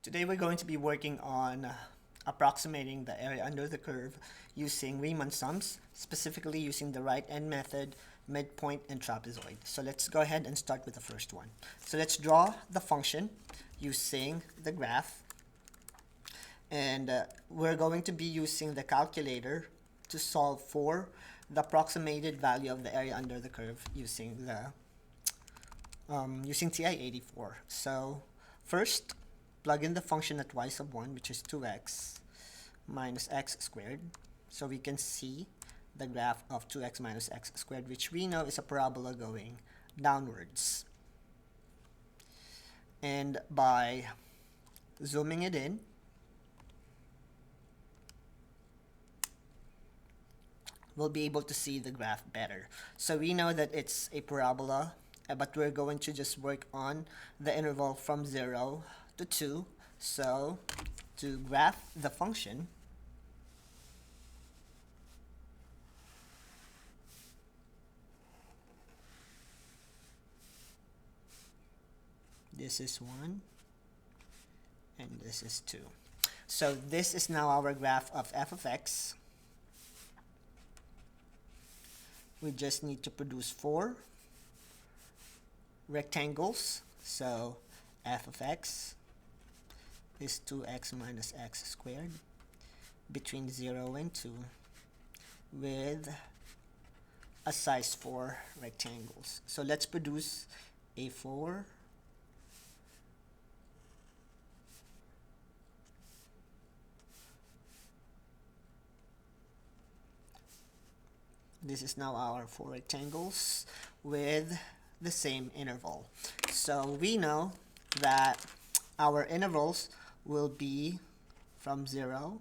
Today we're going to be working on approximating the area under the curve using Riemann sums, specifically using the right-hand method, midpoint, and trapezoid. So let's go ahead and start with the first one. So let's draw the function using the graph, and we're going to be using the calculator to solve for the approximated value of the area under the curve using the using TI-84. So first, plug in the function at y sub 1, which is 2x minus x squared. So we can see the graph of 2x minus x squared, which we know is a parabola going downwards. And by zooming it in, we'll be able to see the graph better. So we know that it's a parabola, but we're going to just work on the interval from 0 to 2. So to graph the function, this is 1 and this is 2. So this is now our graph of f of x. We just need to produce 4 rectangles. So f of x is 2x minus x squared between 0 and 2 with a size 4 rectangles. So let's produce a 4 This is now our 4 rectangles with the same interval. So we know that our intervals will be from 0,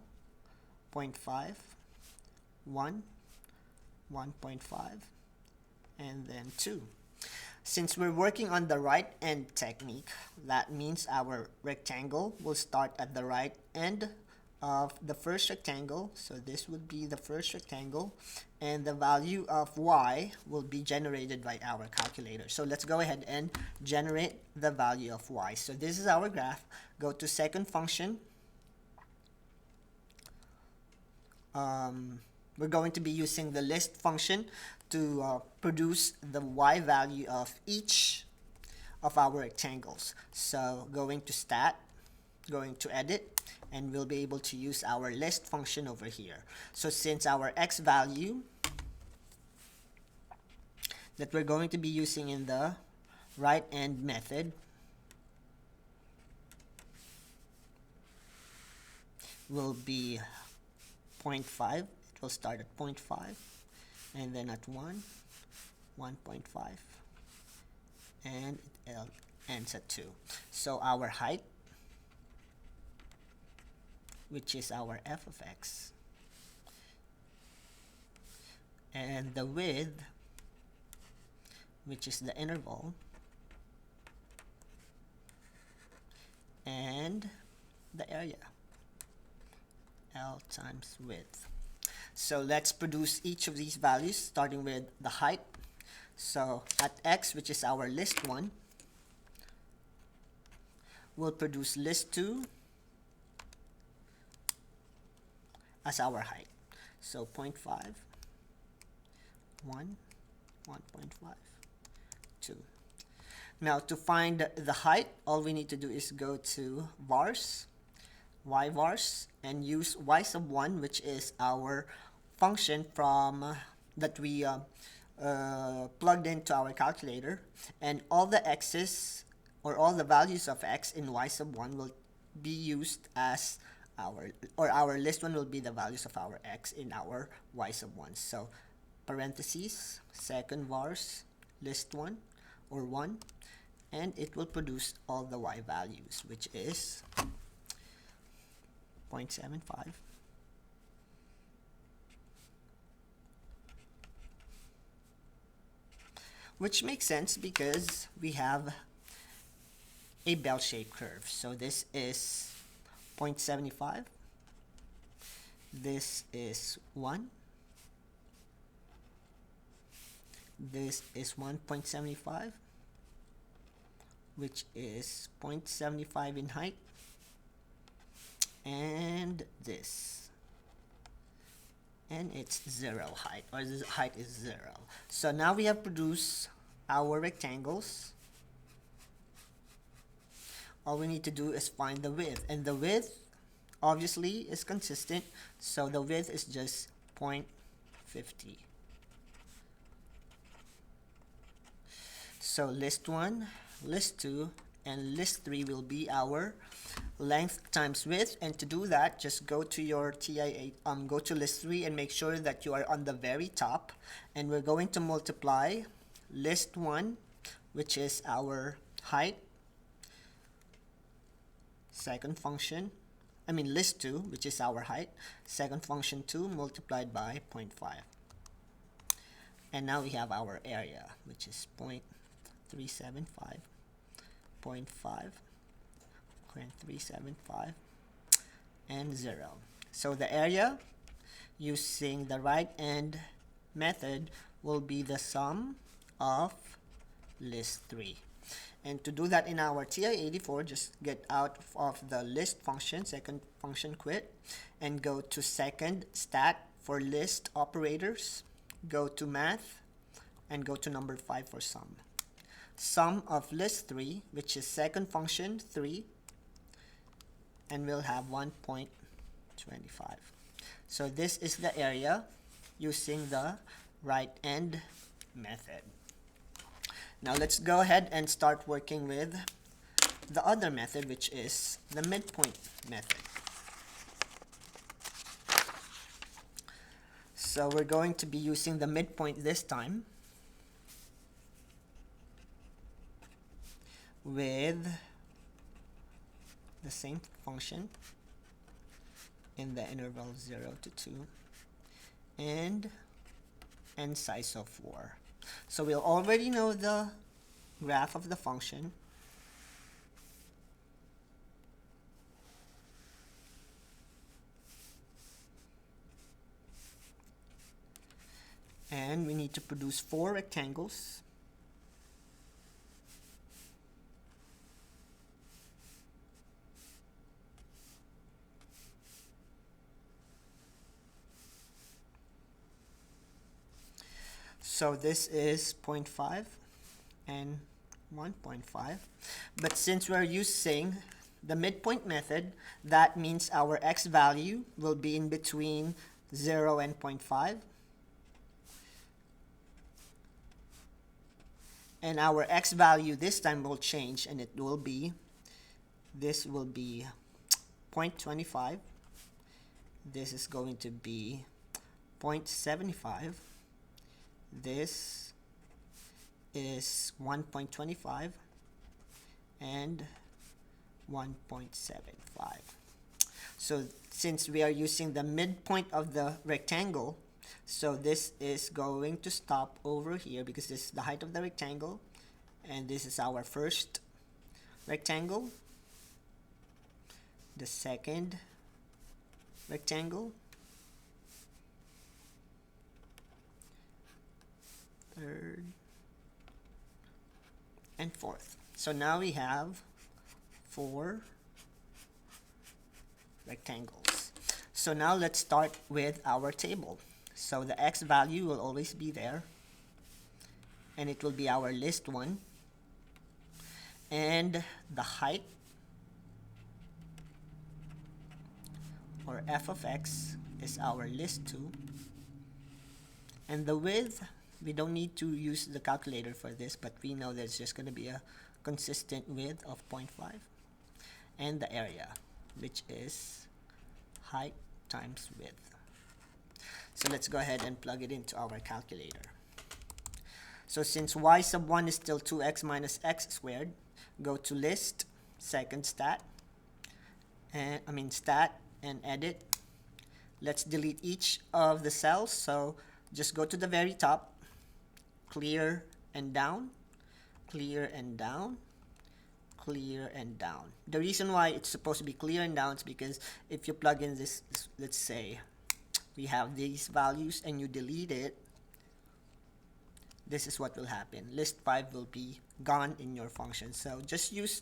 0.5, 1, 1.5, and then 2. Since we're working on the right end technique, that means our rectangle will start at the right end of the first rectangle. So this would be the first rectangle, and the value of y will be generated by our calculator. So let's go ahead and generate the value of y. So this is our graph. Go to second function. We're going to be using the list function to produce the y value of each of our rectangles. So going to stat, going to edit, and we'll be able to use our list function over here. So since our x value that we're going to be using in the right end method will be 0.5. It will start at 0.5, and then at 1, 1.5, and it ends at 2. So our height, which is our f of x, and the width, which is the interval, and the area, L times width. So let's produce each of these values, starting with the height. So at x, which is our list 1, we'll produce list 2 as our height. So 0.5, 1, 1.5, 2. Now to find the height, all we need to do is go to vars, y vars, and use y sub 1, which is our function from that we plugged into our calculator, and all the x's or all the values of x in y sub 1 will be used as our list 1 will be the values of our x in our y sub 1. So parentheses, second vars, list 1 or 1, and it will produce all the y values, which is 0.75, which makes sense because we have a bell-shaped curve. So this is 0.75, this is 1, this is 1.75, which is 0.75 in height, and this, and it's 0 height, or the height is 0. So now we have produced our rectangles. All we need to do is find the width, and the width obviously is consistent, so the width is just 0.50. So list 1, list 2, and list 3 will be our length times width. And to do that, just go to your go to list 3 and make sure that you are on the very top, and we're going to multiply list 1, which is our height, second function, list 2, which is our height, second function 2 multiplied by 0.5. And now we have our area, which is 0.375, 0.5, 0.375, and 0. So the area using the right end method will be the sum of list 3. And to do that in our TI-84, just get out of the list function, second function quit, and go to second stat for list operators, go to math, and go to number 5 for sum. Sum of list 3, which is second function 3, and we'll have 1.25. So this is the area using the right end method. Now let's go ahead and start working with the other method, which is the midpoint method. So we're going to be using the midpoint this time with the same function in the interval 0 to 2 and n size of 4. So we'll already know the graph of the function. And we need to produce 4 rectangles. So this is 0.5 and 1.5. But since we're using the midpoint method, that means our x value will be in between 0 and 0.5. And our x value this time will change, and it will be, this will be 0.25. This is going to be 0.75. This is 1.25 and 1.75. So since we are using the midpoint of the rectangle, so this is going to stop over here because this is the height of the rectangle, and this is our first rectangle, the second rectangle, third, and fourth. So now we have 4 rectangles. So now let's start with our table. So the x value will always be there, and it will be our list 1, and the height, or f of x, is our list 2, and the width, we don't need to use the calculator for this, but we know there's just going to be a consistent width of 0.5, and the area, which is height times width. So let's go ahead and plug it into our calculator. So since y sub 1 is still 2x minus x squared, go to list, second stat, and stat, and edit. Let's delete each of the cells. So just go to the very top, clear and down, clear and down, clear and down. The reason why it's supposed to be clear and down is because if you plug in this, let's say we have these values and you delete it, this is what will happen. List 5 will be gone in your function. So just use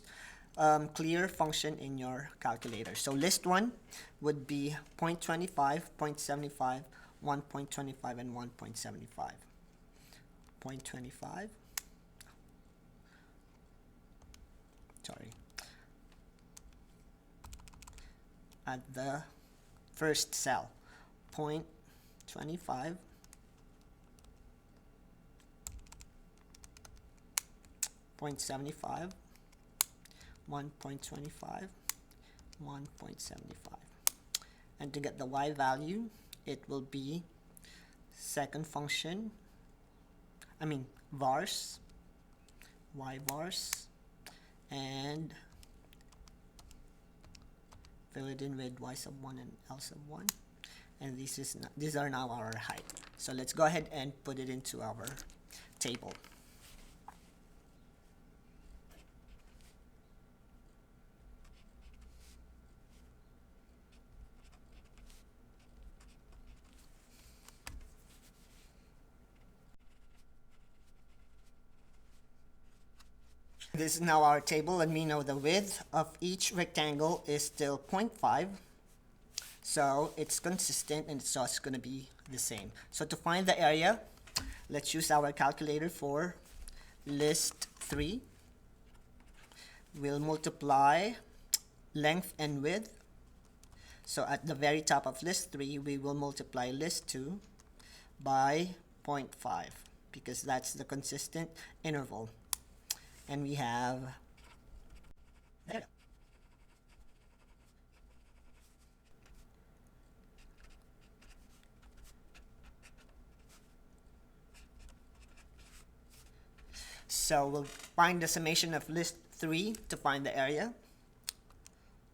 clear function in your calculator. So list 1 would be 0.25, 0.75, 1.25, and 1.75. 0.25, sorry, at the first cell, 0.25, 0.75, 1.25, 1.75. And to get the y value, it will be second function, vars, y vars, and fill it in with y sub 1 and l sub 1. And these are now our height. So let's go ahead and put it into our table. This is now our table, and we know the width of each rectangle is still 0.5. So it's consistent, and it's just going to be the same. So to find the area, let's use our calculator for list 3. We'll multiply length and width. So at the very top of list 3, we will multiply list 2 by 0.5 because that's the consistent interval. And we have there. So we'll find the summation of list 3 to find the area.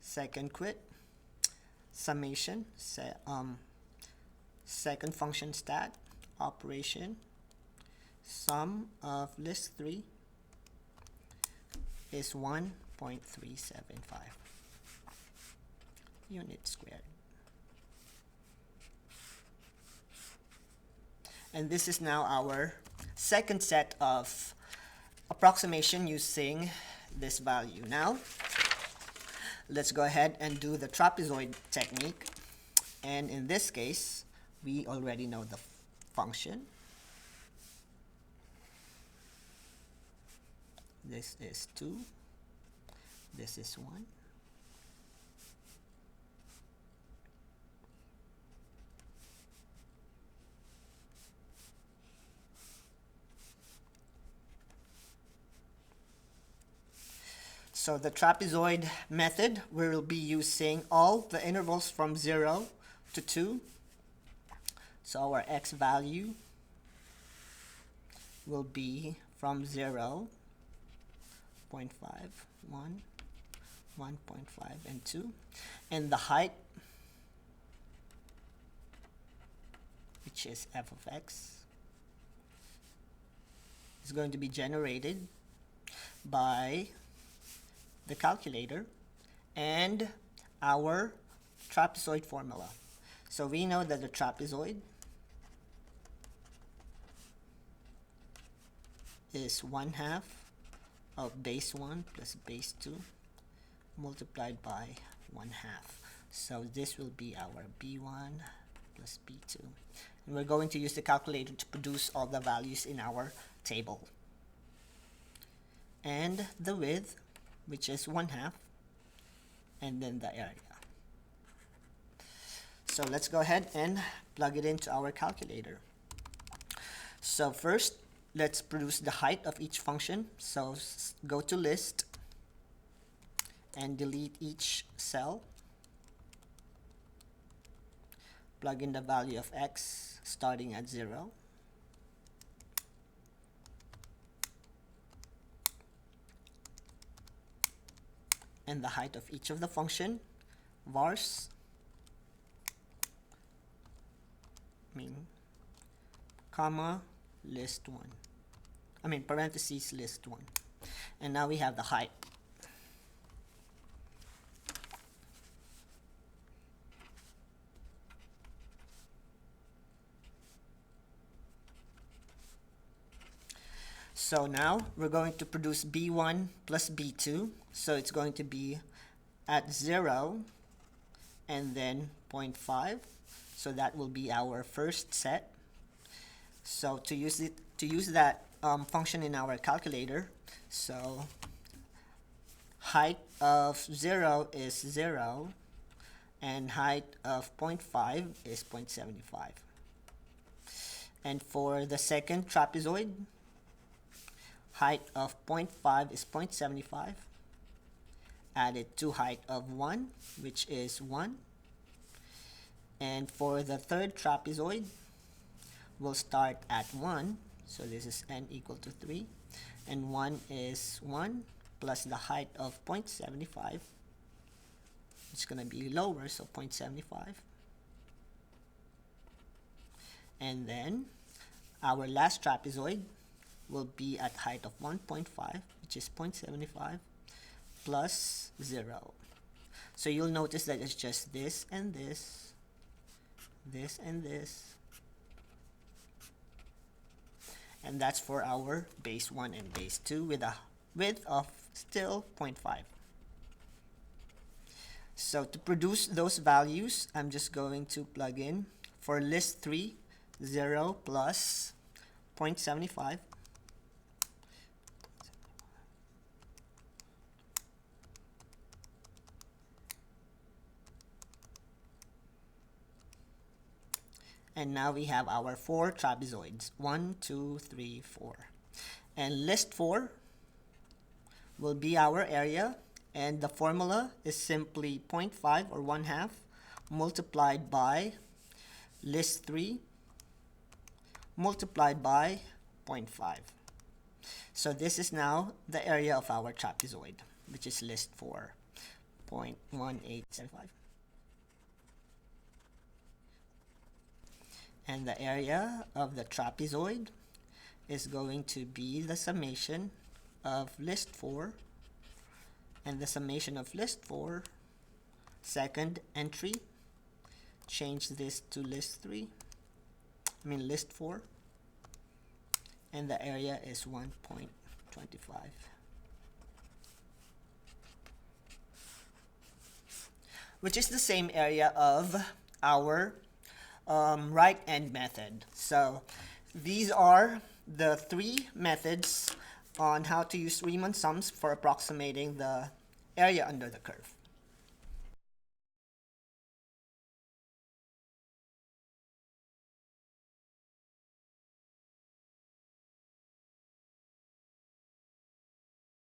Second quit, summation, second function stat, operation, sum of list 3 is 1.375 units squared. And this is now our second set of approximation using this value. Now, let's go ahead and do the trapezoid technique. And in this case, we already know the function. This is 2. This is 1. So the trapezoid method, we will be using all the intervals from 0 to 2. So our x value will be from 0, 0.5, 1, 1.5, and 2. And the height, which is f of x, is going to be generated by the calculator and our trapezoid formula. So we know that the trapezoid is 1/2 of base 1 plus base 2 multiplied by 1/2. So this will be our b1 plus b2. And we're going to use the calculator to produce all the values in our table. And the width, which is 1/2, and then the area. So let's go ahead and plug it into our calculator. So first, let's produce the height of each function. So go to list and delete each cell. Plug in the value of x starting at 0. And the height of each of the function, vars, comma, list 1. Parentheses list 1. And now we have the height. So now we're going to produce b1 plus b2. So it's going to be at 0 and then 0.5. So that will be our first set. So to use that function in our calculator, so height of 0 is 0 and height of 0.5 is 0.75. And for the second trapezoid, height of 0.5 is 0.75 added to height of 1, which is 1. And for the third trapezoid, we'll start at 1, so this is n equal to 3, and 1 is 1 plus the height of 0.75. It's going to be lower, so 0.75. And then our last trapezoid will be at height of 1.5, which is 0.75 plus 0. So you'll notice that it's just this and this, this and this, and that's for our base 1 and base 2 with a width of still 0.5. So to produce those values, I'm just going to plug in for list 3, 0 plus 0.75, and now we have our 4 trapezoids, 1, 2, 3, 4. And list 4 will be our area, and the formula is simply 0.5 or 1/2 multiplied by list 3 multiplied by 0.5. So this is now the area of our trapezoid, which is list 4, 0.1875. And the area of the trapezoid is going to be the summation of list 4 and the summation of list 4, second entry, change this to list 4, and the area is 1.25. Which is the same area of our right end method. So these are the 3 methods on how to use Riemann sums for approximating the area under the curve.